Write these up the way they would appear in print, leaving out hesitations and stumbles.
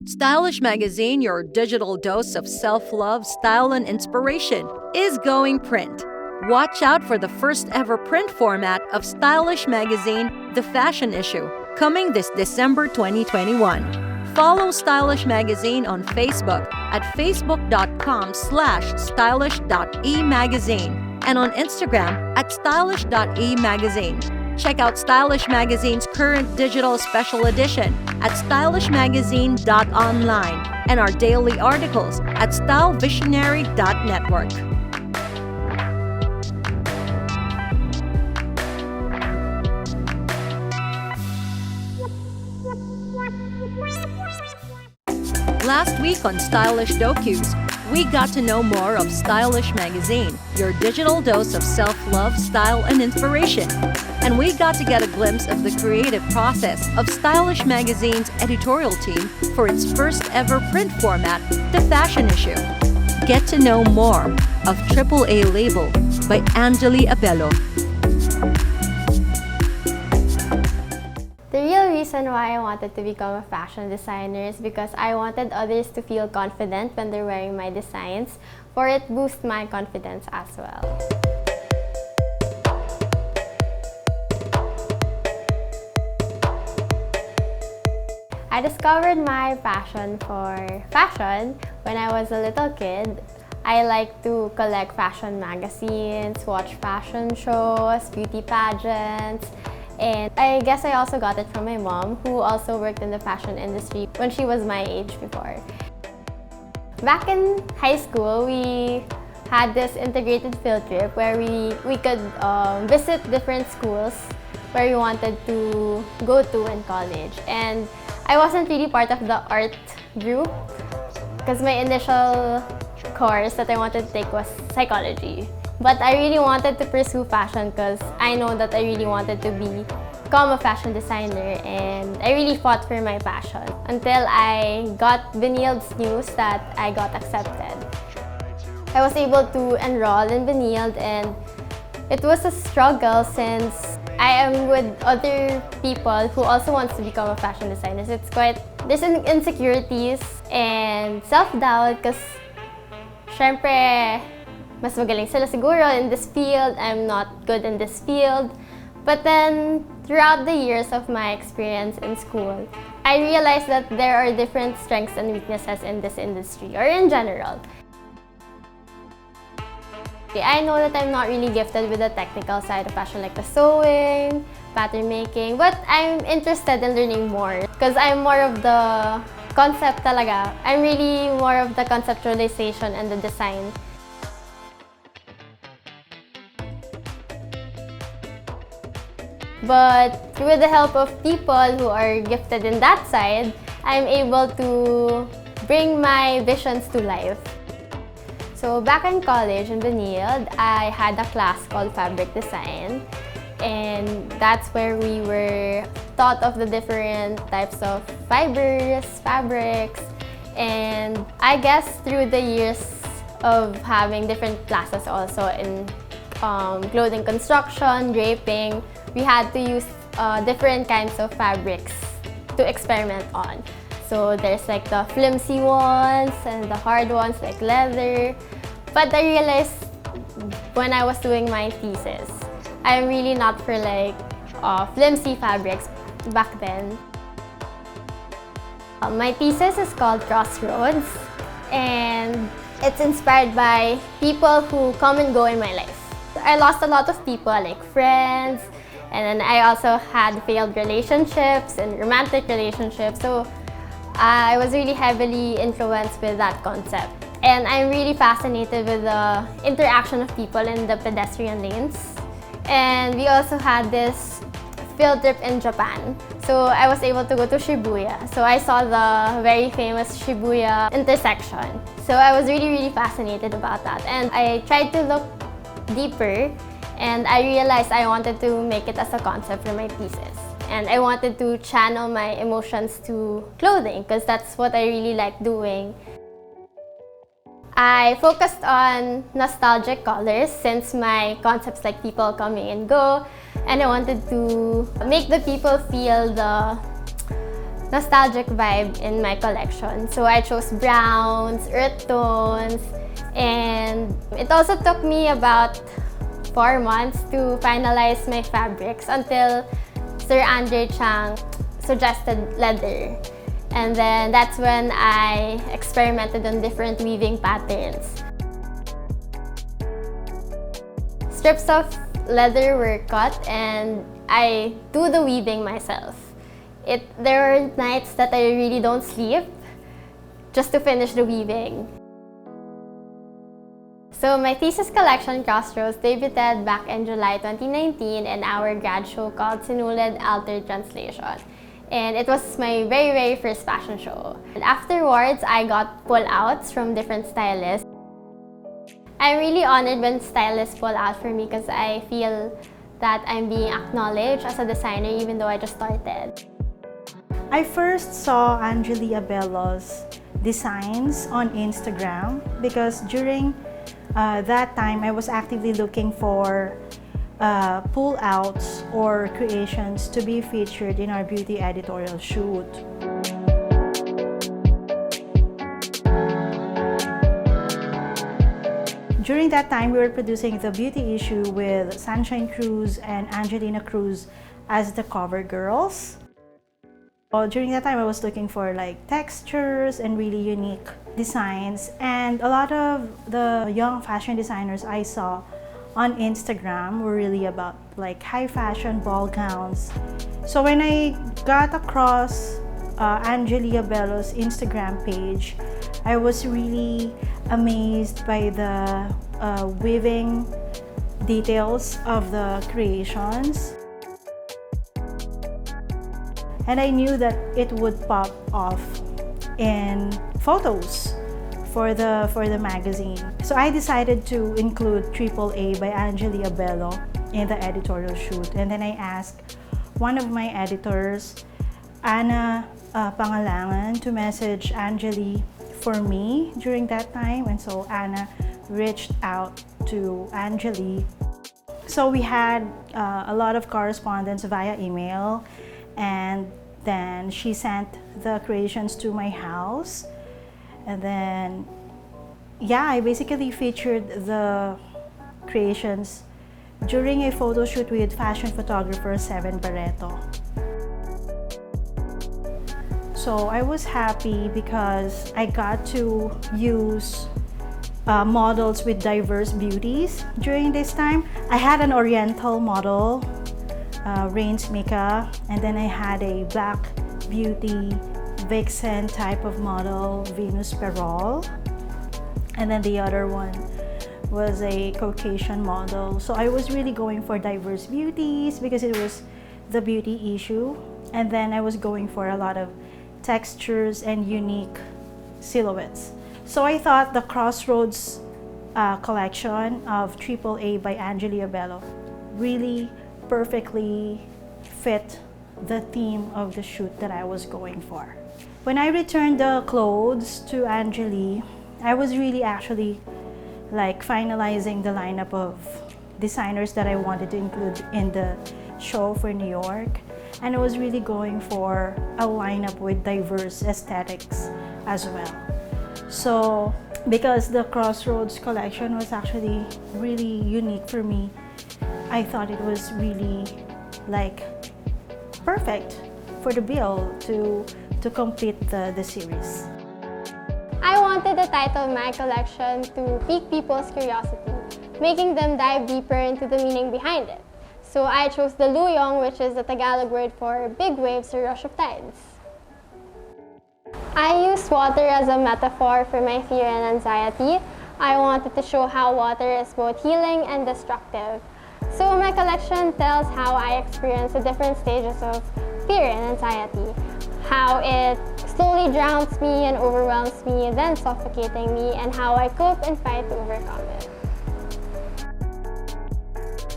Stylish Magazine, your digital dose of self-love, style, and inspiration, is going print. Watch out for the first ever print format of Stylish Magazine, The Fashion Issue, coming this December 2021. Follow Stylish Magazine on Facebook at facebook.com/stylish.emagazine and on Instagram at stylish.emagazine. Check out Stylish Magazine's current digital special edition at stylishmagazine.online and our daily articles at stylevisionary.network. Last week on Stylish Docus, we got to know more of Stylish Magazine, your digital dose of self-love, style, and inspiration. And we got to get a glimpse of the creative process of Stylish Magazine's editorial team for its first ever print format, The Fashion Issue. Get to know more of AAA Label by Angeli Abelo. The real reason why I wanted to become a fashion designer is because I wanted others to feel confident when they're wearing my designs, for it boosts my confidence as well. I discovered my passion for fashion when I was a little kid. I like to collect fashion magazines, watch fashion shows, beauty pageants, and I guess I also got it from my mom, who also worked in the fashion industry when she was my age before. Back in high school, we had this integrated field trip where we could visit different schools where we wanted to go to in college. And I wasn't really part of the art group because my initial course that I wanted to take was psychology. But I really wanted to pursue fashion because I know that I really wanted to become a fashion designer, and I really fought for my passion until I got Benilde's news that I got accepted. I was able to enroll in Benilde, and it was a struggle since I am with other people who also wants to become a fashion designer. So there's insecurities and self-doubt because syempre, mas magaling sila siguro in this field, I'm not good in this field. But then, throughout the years of my experience in school, I realized that there are different strengths and weaknesses in this industry, or in general. I know that I'm not really gifted with the technical side of fashion, like the sewing, pattern making, but I'm interested in learning more because I'm more of the concept talaga. I'm really more of the conceptualization and the design. But with the help of people who are gifted in that side, I'm able to bring my visions to life. So back in college in Benilde, I had a class called Fabric Design, and that's where we were taught of the different types of fibers, fabrics, and I guess through the years of having different classes also in clothing construction, draping, we had to use different kinds of fabrics to experiment on. So there's like the flimsy ones and the hard ones like leather. But I realized when I was doing my thesis, I'm really not for like flimsy fabrics back then. My thesis is called Crossroads, and it's inspired by people who come and go in my life. I lost a lot of people, like friends, and then I also had failed relationships and romantic relationships. So I was really heavily influenced with that concept. And I'm really fascinated with the interaction of people in the pedestrian lanes. And we also had this field trip in Japan. So I was able to go to Shibuya. So I saw the very famous Shibuya intersection. So I was really fascinated about that. And I tried to look deeper, and I realized I wanted to make it as a concept for my thesis. And I wanted to channel my emotions to clothing because that's what I really like doing. I focused on nostalgic colors since my concepts like people coming and go, and I wanted to make the people feel nostalgic vibe in my collection. So I chose browns, earth tones, and it also took me about 4 months to finalize my fabrics until Sir Andre Chang suggested leather. And then that's when I experimented on different weaving patterns. Strips of leather were cut and I do the weaving myself. There were nights that I really don't sleep just to finish the weaving. So my thesis collection, Crossroads, debuted back in July 2019 in our grad show called Sinulid Altered Translation. And it was my very, very first fashion show. And afterwards, I got pull-outs from different stylists. I'm really honored when stylists pull out for me because I feel that I'm being acknowledged as a designer even though I just started. I first saw Angeli Abelo's designs on Instagram because during that time I was actively looking for pull-outs or creations to be featured in our beauty editorial shoot. During that time, we were producing the beauty issue with Sunshine Cruz and Angelina Cruz as the cover girls. During that time, I was looking for like textures and really unique designs, and a lot of the young fashion designers I saw on Instagram were really about like high fashion ball gowns. So when I got across Angeli Abelo's Instagram page, I was really amazed by the weaving details of the creations. And I knew that it would pop off in photos for the magazine. So I decided to include AAA by Angeli Abelo in the editorial shoot. And then I asked one of my editors, Anna Pangalangan, to message Angeli for me during that time. And so Anna reached out to Angeli. So we had a lot of correspondence via email, and then she sent the creations to my house. And then, yeah, I basically featured the creations during a photo shoot with fashion photographer Seven Barreto. So I was happy because I got to use models with diverse beauties during this time. I had an Oriental model, Rains Mika, and then I had a Black Beauty Vixen type of model, Venus Perol, and then the other one was a Caucasian model. So I was really going for diverse beauties because it was the beauty issue, and then I was going for a lot of textures and unique silhouettes. So I thought the Crossroads collection of AAA by Angeli Abelo really perfectly fit the theme of the shoot that I was going for. When I returned the clothes to Angeli, I was really actually like finalizing the lineup of designers that I wanted to include in the show for New York. And I was really going for a lineup with diverse aesthetics as well. So because the Crossroads collection was actually really unique for me, I thought it was really like perfect for the bill to complete the series. I wanted the title of my collection to pique people's curiosity, making them dive deeper into the meaning behind it. So I chose the Luyong, which is the Tagalog word for big waves or rush of tides. I used water as a metaphor for my fear and anxiety. I wanted to show how water is both healing and destructive. So my collection tells how I experience the different stages of fear and anxiety, how it slowly drowns me and overwhelms me, then suffocating me, and how I cope and fight to overcome it.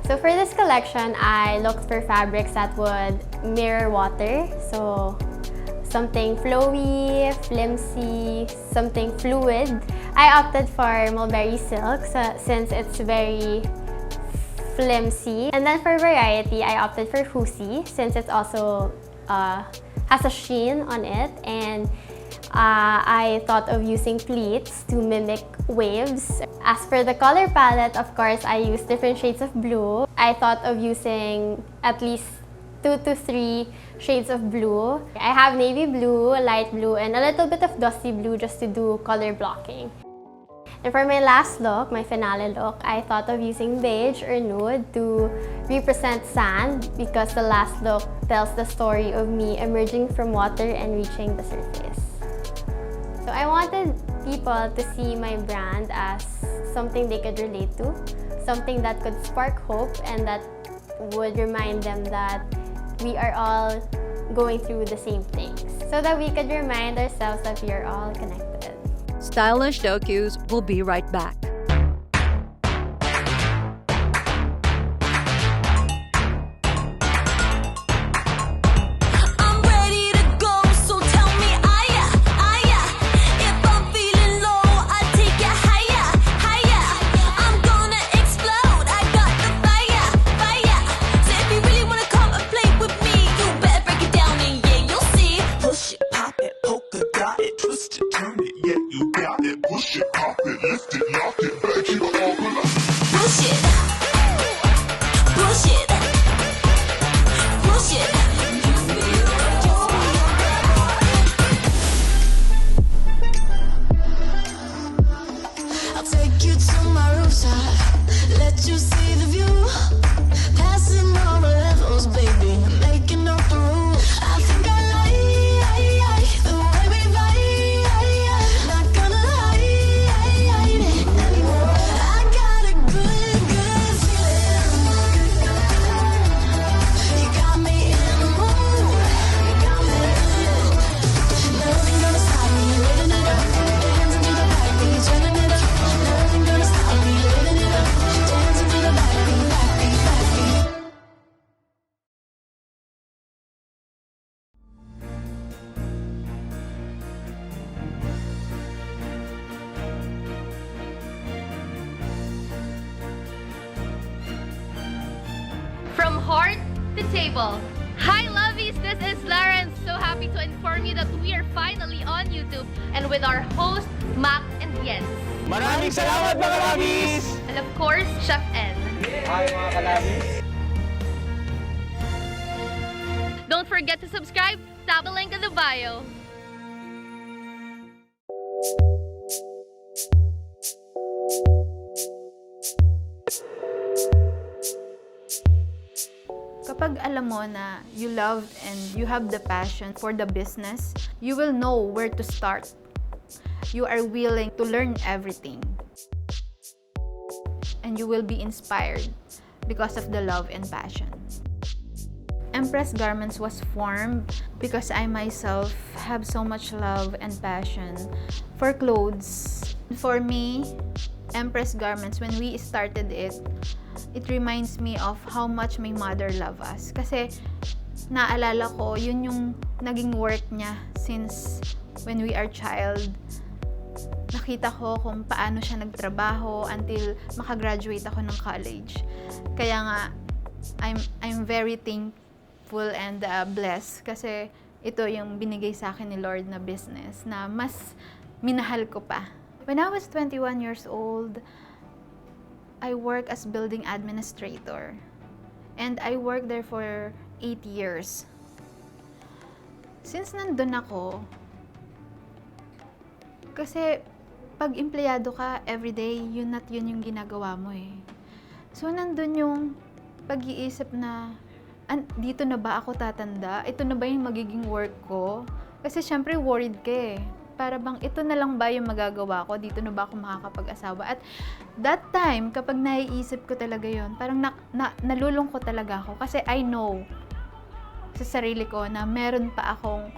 So for this collection, I looked for fabrics that would mirror water. So something flowy, flimsy, something fluid. I opted for mulberry silk since it's very flimsy. And then for variety, I opted for husi since it's also has a sheen on it, and I thought of using pleats to mimic waves. As for the color palette, of course, I used different shades of blue. I thought of using at least 2 to 3 shades of blue. I have navy blue, light blue, and a little bit of dusty blue just to do color blocking. And for my last look, my finale look, I thought of using beige or nude to represent sand because the last look tells the story of me emerging from water and reaching the surface. So I wanted people to see my brand as something they could relate to, something that could spark hope and that would remind them that we are all going through the same things, so that we could remind ourselves that we are all connected. Stylish Docus will be right back. From heart to table. Hi lovies, this is Lawrence. So happy to inform you that we are finally on YouTube and with our host, Mac and Jens. Maraming salamat mga labis! And of course, Chef N. Hi mga kalabis! Don't forget to subscribe. Tap the link in the bio. Kapag alam mo na you love and you have the passion for the business, you will know where to start. You are willing to learn everything. And you will be inspired because of the love and passion. Empress Garments was formed because I myself have so much love and passion for clothes. For me, Empress Garments, when we started it reminds me of how much my mother loved us. Kasi naalala ko, yun yung naging work niya since when we are child. Nakita ko kung paano siya nagtrabaho until makagraduate ako ng college. Kaya nga, I'm very thankful and blessed kasi ito yung binigay sa akin ni Lord na business na mas minahal ko pa. When I was 21 years old, I work as building administrator. And I worked there for 8 years. Since nandun ako, kasi pag empleyado ka, everyday, yun yung ginagawa mo eh. So nandun yung pag-iisip na, dito na ba ako tatanda? Ito na ba yung magiging work ko? Kasi syempre worried ka eh. Para bang ito na lang ba yung magagawa ko? Dito na ba ako makakapag-asawa? At that time, kapag naiisip ko talaga yon, parang nalulungkot talaga ako. Kasi I know sa sarili ko na meron pa akong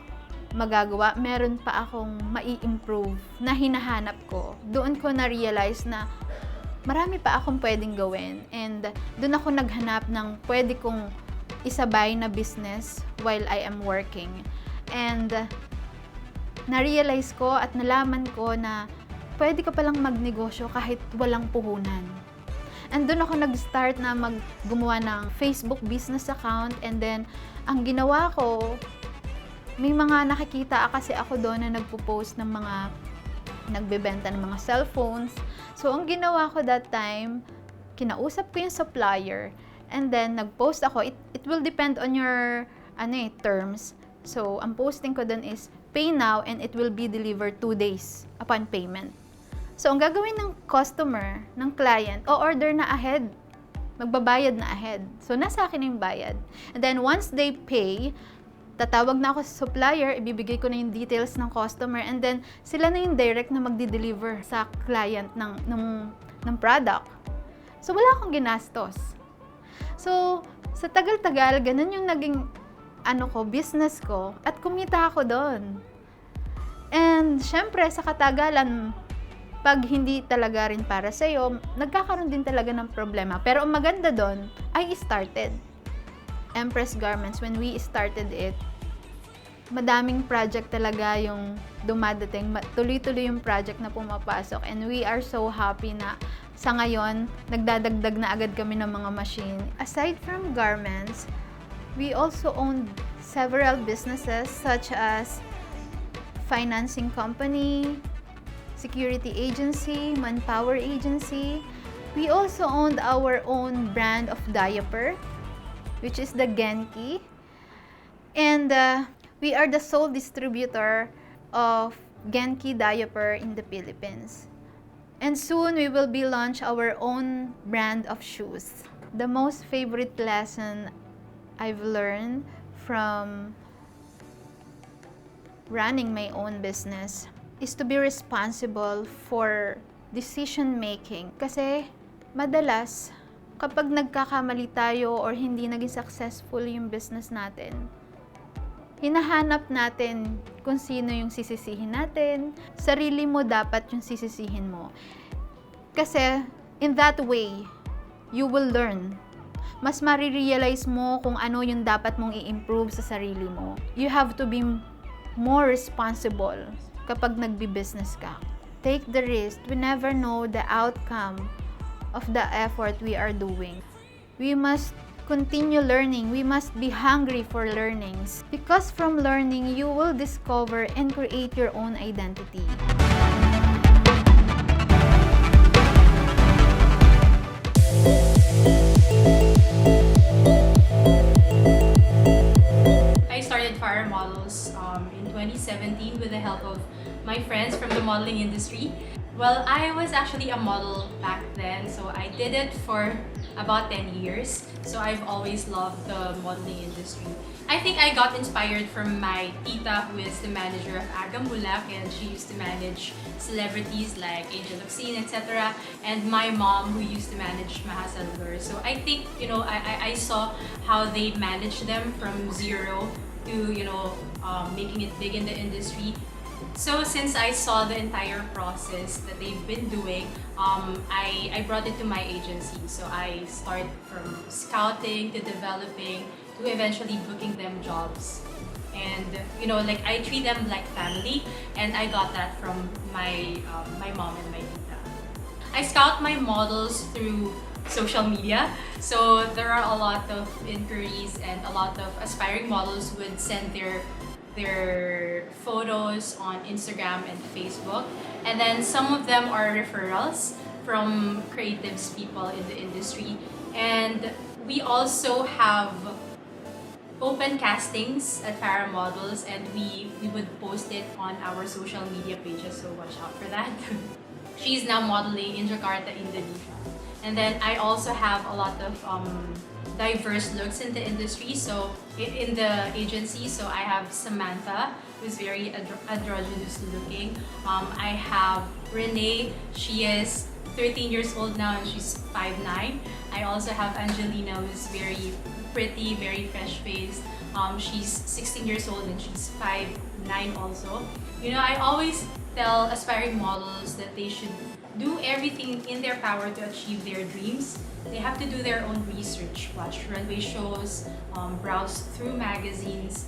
magagawa, meron pa akong mai-improve na hinahanap ko. Doon ko na-realize na marami pa akong pwedeng gawin. And doon ako naghanap ng pwede kong isabay na business while I am working. And na-realize ko at nalaman ko na pwede ka palang magnegosyo kahit walang puhunan. And doon ako nag-start na gumawa ng Facebook business account, and then ang ginawa ko, may mga nakikita kasi ako doon na nagpo-post ng mga nagbebenta ng mga cellphones. So, ang ginawa ko that time, kinausap ko yung supplier and then nag-post ako. It will depend on your terms. So, ang posting ko doon is pay now and it will be delivered 2 days upon payment. So, ang gagawin ng customer, ng client, o-order na ahead. Magbabayad na ahead. So, nasa akin yung bayad. And then, once they pay, tatawag na ako sa supplier, ibibigay ko na yung details ng customer, and then, sila na yung direct na magdi-deliver sa client ng product. So, wala akong ginastos. So, sa tagal-tagal, ganun yung naging business ko, at kumita ako doon. And, syempre, sa katagalan, pag hindi talaga rin para sa'yo, nagkakaroon din talaga ng problema. Pero ang maganda doon, I started. Empress Garments, when we started it, madaming project talaga yung dumadating. Tuloy-tuloy yung project na pumapasok. And we are so happy na sa ngayon, nagdadagdag na agad kami ng mga machine. Aside from garments, we also owned several businesses such as financing company, security agency, manpower agency. We also owned our own brand of diaper, which is the Genki. And we are the sole distributor of Genki diaper in the Philippines. And soon we will be launch our own brand of shoes. The most favorite lesson I've learned from running my own business is to be responsible for decision making. Kasi madalas, kapag nagkakamali tayo or hindi naging successful yung business natin, hinahanap natin kung sino yung sisisihin natin. Sarili mo dapat yung sisisihin mo. Kasi in that way, you will learn. Mas marirealize mo kung ano yung dapat mong i-improve sa sarili mo. You have to be more responsible kapag nagbi-business ka. Take the risk. We never know the outcome of the effort we are doing. We must continue learning. We must be hungry for learnings. Because from learning, you will discover and create your own identity. I started Fire Models in 2017 with the help of my friends from the modeling industry. Well, I was actually a model back then, so I did it for about 10 years. So I've always loved the modeling industry. I think I got inspired from my tita, who is the manager of Aga Mulak, and she used to manage celebrities like Angeli Abelo, etc. And my mom, who used to manage Mahasalur. So I think, I saw how they managed them from zero to, making it big in the industry. So since I saw the entire process that they've been doing, I brought it to my agency. So I start from scouting to developing to eventually booking them jobs. And I treat them like family, and I got that from my mom and my tita. I scout my models through social media. So there are a lot of inquiries, and a lot of aspiring models would send their photos on Instagram and Facebook, and then some of them are referrals from creatives people in the industry. And we also have open castings at Farah Models, and we would post it on our social media pages, so watch out for that. She's now modeling in Jakarta, Indonesia. And then I also have a lot of diverse looks in the industry. So in the agency, so I have Samantha, who's very androgynous looking. I have Renee, she is 13 years old now and she's 5'9". I also have Angelina, who's very pretty, very fresh-faced. She's 16 years old and she's 5'9" also. I always tell aspiring models that they should do everything in their power to achieve their dreams. They have to do their own research, watch runway shows, browse through magazines,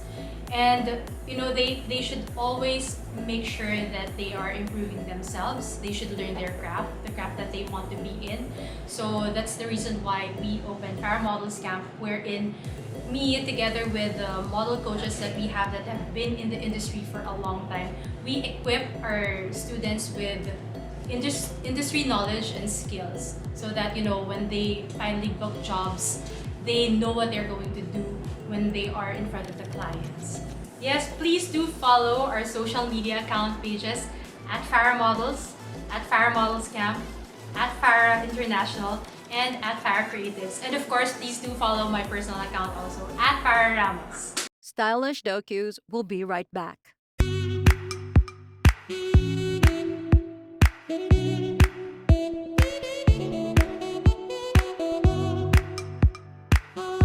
and they should always make sure that they are improving themselves. They should learn their craft, the craft that they want to be in. So that's the reason why we opened Para Models Camp, wherein me, together with the model coaches that we have that have been in the industry for a long time, we equip our students with industry knowledge and skills, so that when they finally book jobs, they know what they're going to do when they are in front of the clients. Yes, please do follow our social media account pages at Farah Models, at Farah Models Camp, at Farah International, and at Farah Creatives. And of course, please do follow my personal account also at Farah Ramos. Stylish Docus will be right back.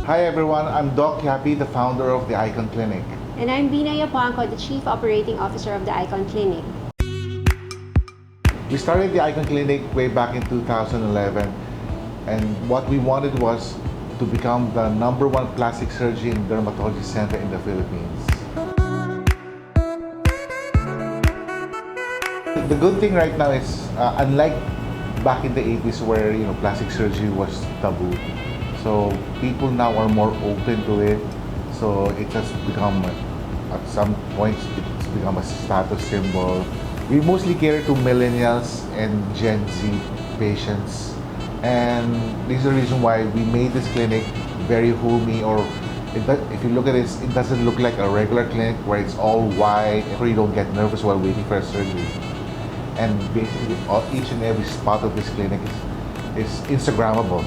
Hi everyone, I'm Doc Yapi, the founder of the Icon Clinic. And I'm Bina Yapuanco, the Chief Operating Officer of the Icon Clinic. We started the Icon Clinic way back in 2011, and what we wanted was to become the #1 plastic surgery and dermatology center in the Philippines. The good thing right now is, unlike back in the 80s where plastic surgery was taboo, so people now are more open to it. So it has become, at some points, it's become a status symbol. We mostly cater to millennials and Gen Z patients, and this is the reason why we made this clinic very homey. Or if you look at this, it doesn't look like a regular clinic where it's all white, so you don't get nervous while waiting for a surgery. And basically, each and every spot of this clinic is Instagrammable.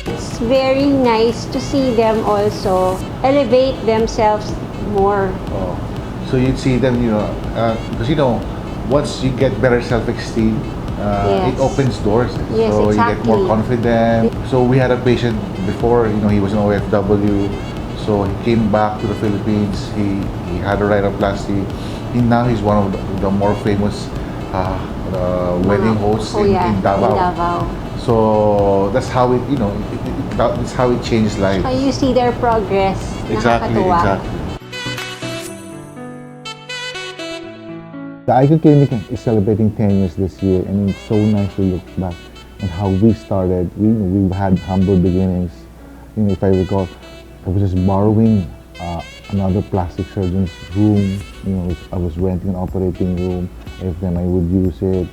It's very nice to see them also elevate themselves more. Oh. So you'd see them, because once you get better self-esteem, Yes. it opens doors. Yes, so you get more exactly. confident. So we had a patient before, he was an OFW, so he came back to the Philippines. He had a rhinoplasty. Now he's one of the more famous wedding hosts in Davao. In Davao. So that's how that's how it changed lives. So you see their progress. Exactly, Nakakatuwa. exactly. The Icon Clinic is celebrating 10 years this year, and it's so nice to look back on how we started. We had humble beginnings. If I recall, I was just borrowing another plastic surgeon's room. I was renting an operating room. Every time I would use it,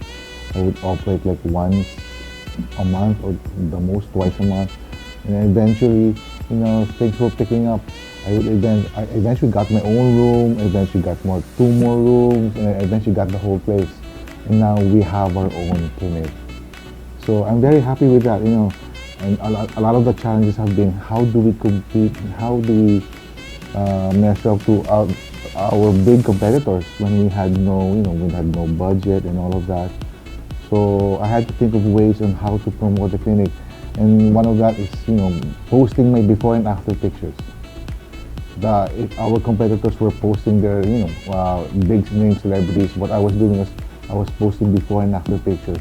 I would operate like once a month or the most twice a month. And then eventually, things were picking up. I eventually got my own room, eventually got two more rooms, and I eventually got the whole place. And now we have our own clinic. So I'm very happy with that, And a lot of the challenges have been, how do we compete, how do we measure up to our big competitors when we had no budget and all of that. So I had to think of ways on how to promote the clinic. And one of that is, posting my before and after pictures. If our competitors were posting their, big name celebrities, what I was doing was I was posting before and after pictures.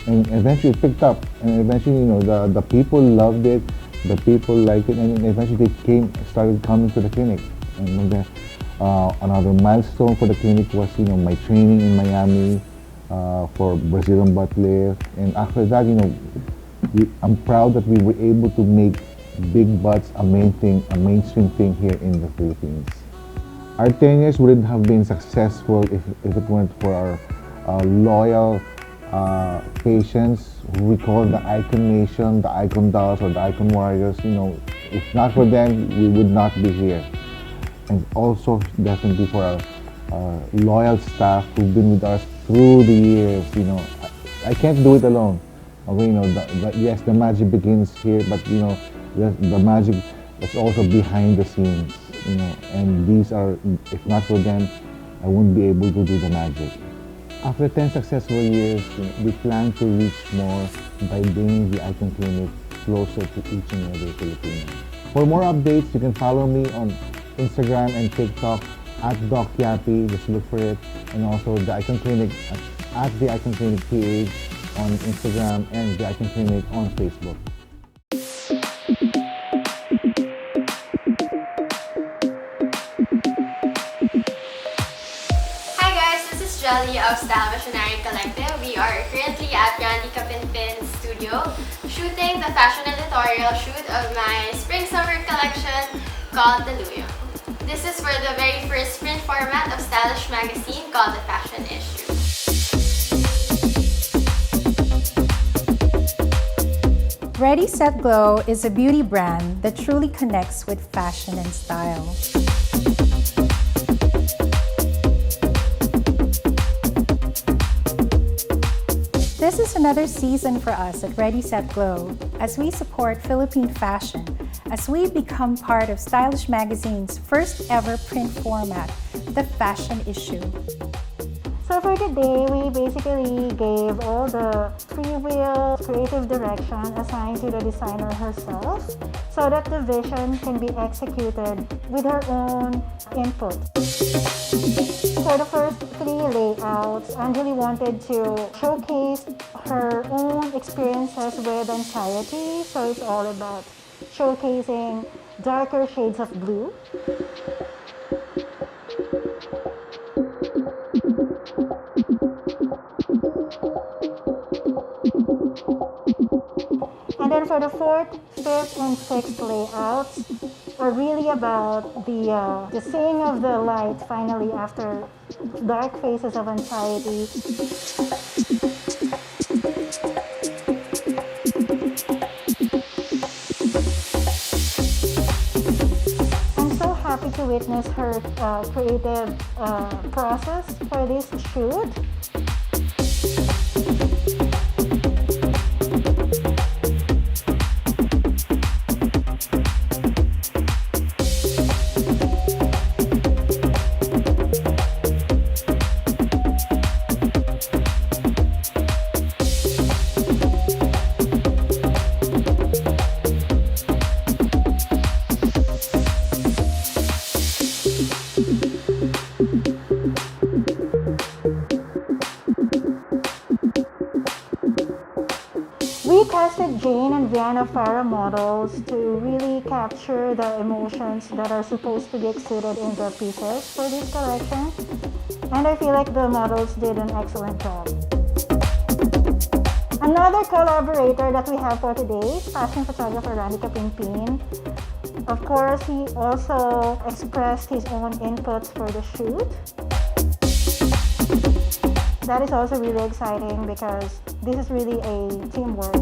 And eventually it picked up. And eventually, the people loved it, the people liked it, and eventually they started coming to the clinic. And then, another milestone for the clinic was, my training in Miami for Brazilian butt lift. And after that, I'm proud that we were able to make big butts a mainstream thing here in the Philippines. Our 10 years wouldn't have been successful if it weren't for our loyal patients who we call the Icon Nation, the Icon Dolls, or the Icon Warriors. If not for them, we would not be here. And also definitely for our loyal staff who've been with us through the years. I can't do it alone. Okay, yes, the magic begins here, but the magic is also behind the scenes. And these are, if not for them, I wouldn't be able to do the magic. After 10 successful years, we plan to reach more by bringing the Icon Clinic closer to each and every Filipino. For more updates, you can follow me on Instagram and TikTok at Doc Yappy, just look for it, and also the Icon Clinic at the Icon Clinic PH on Instagram and the Icon Clinic on Facebook. Hi guys, this is Jelly of Style Visionary Collective. We are currently at Randy Kapinpin's studio shooting the fashion editorial shoot of my spring-summer collection called The Luyo. This is for the very first print format of Stylish magazine called The Fashion Issue. Ready, Set, Glow is a beauty brand that truly connects with fashion and style. This is another season for us at Ready, Set, Glow as we support Philippine fashion as we become part of Stylish Magazine's first ever print format, The Fashion Issue. So for today, we basically gave all the free will, creative direction assigned to the designer herself so that the vision can be executed with her own input. For the first 3 layouts, Angeli wanted to showcase her own experiences with anxiety, so it's all about showcasing darker shades of blue. And then for the 4th, 5th, and 6th layouts are really about the seeing of the light finally after dark phases of anxiety. I'm so happy to witness her creative process for this shoot. We casted Jane and Vienna Farah models to really capture the emotions that are supposed to be exuded in the pieces for this collection. And I feel like the models did an excellent job. Another collaborator that we have for today is fashion photographer Randy Kapinpin. Of course, he also expressed his own inputs for the shoot. That is also really exciting because this is really a teamwork.